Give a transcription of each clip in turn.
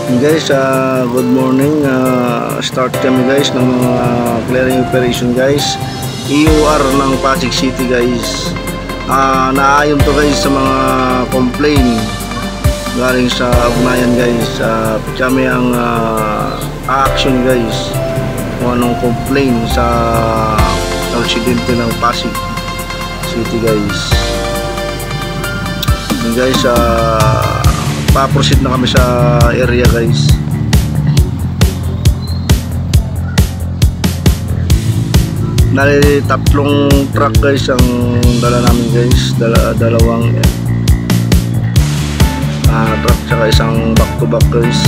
Guys, good morning. Start kami guys ng mga clearing operation guys. EOR ng Pasig City guys. Naayon to guys sa mga complaint galing sa ugnayan guys. Kami ang action guys kung anong complaint sa aksidente ng Pasig City guys. Guys, pa-proceed na kami sa area guys. Nali tatlong truck guys ang dala namin guys, dalawang truck tsaka isang back to back guys.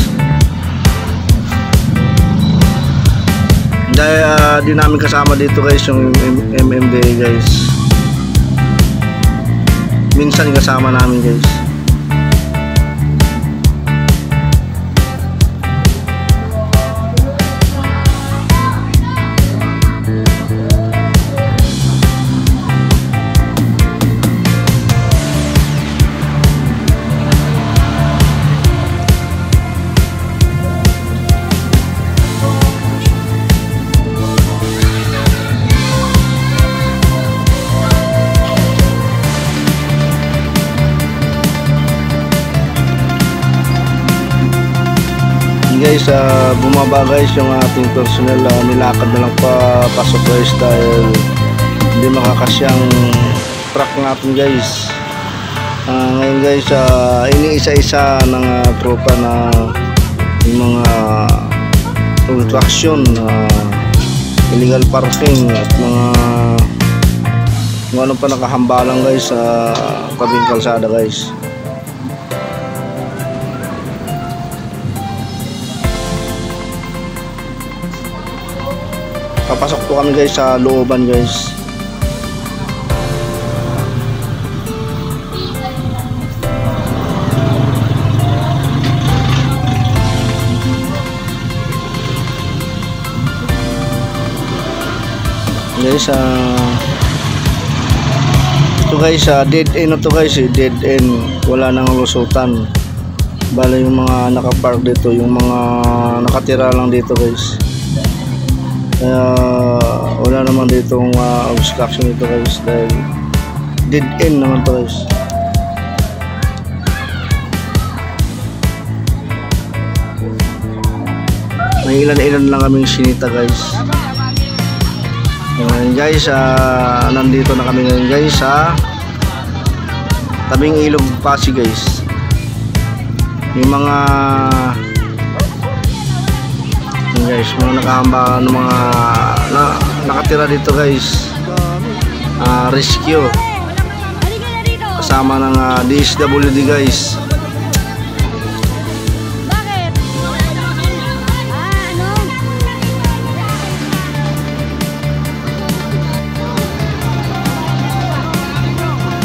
Dahil di namin kasama dito guys yung MMDA guys. Minsan kasama namin guys. Guys, bumaba guys yung ating personnel, nilakad na lang pasok guys dahil hindi makakasyang truck natin guys. Ngayon guys, iniisa-isa ng tropa na yung mga construction, illegal parking at mga kung ano pa nakahambalang guys sa tabing kalsada guys. Papasok po kami guys sa looban guys. Guys, ito guys, dead end to guys, dead end, wala nang lusutan. Bale yung mga nakapark dito, yung mga nakatira lang dito guys. Kaya wala naman ditong obstruction dito guys dahil dead end naman to guys. May ilan-ilan lang kaming sinita guys. Ngayon guys, nandito na kami ngayon guys sa tabing ilog Pasig guys. Yung mga guys, mga nakahamba ng mga nakatira dito guys, rescue kasama ng DSWD guys.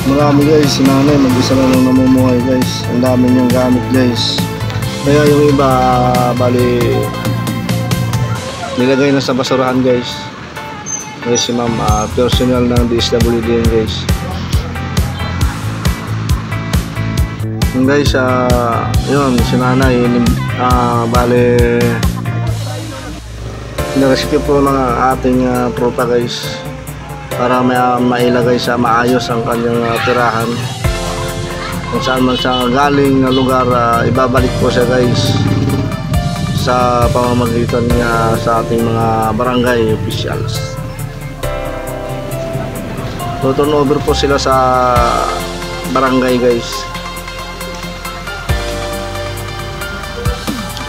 Marami guys, si nanay mag-isa na lang namumuhay guys. Ang dami niyang gamit guys, kaya yung iba bali nilagay na sa basurahan guys. Guys, si ma'am, personal ng DSWD guys. Yung guys, yun, si nanay, bale nirescue po ng ating tropa guys para mailagay sa maayos ang kanyang tirahan. Kung saan man siya galing na lugar, ibabalik po siya guys sa pamamagitan niya sa ating mga barangay officials. So turn over po sila sa barangay guys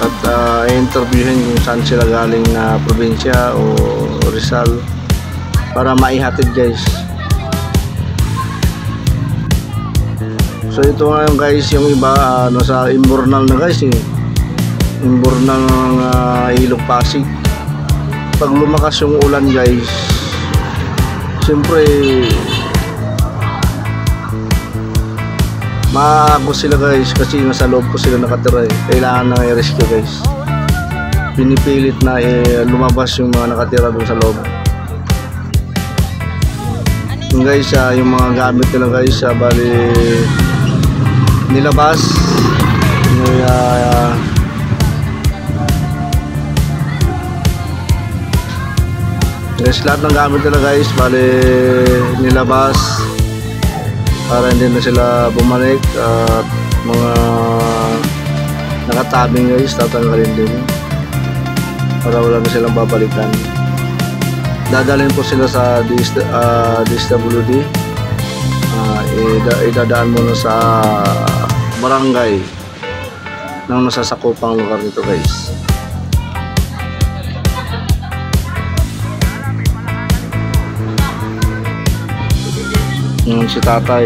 at interviewin kung saan sila galing na probinsya o Rizal para maihatid guys. So ito ngayon guys, yung iba nasa Imbornal na guys Imbornal ng ilog Pasig. Pag lumakas yung ulan guys, siyempre maagos sila guys kasi nasa loob po sila nakatira Kailangan na i-rescue guys. Pinipilit na lumabas yung mga nakatira doon sa loob. Yung guys, yung mga gamit nila guys, bali nilabas. Guys, lahat ng gamit nila guys, bali nilabas para hindi na sila bumalik at mga nakatabing guys, tatanggalin din para wala na silang babalikan. Dadalhin po sila sa DSWD. Idadaan muna sa barangay ng nasasakupang lugar nito guys. Si tatay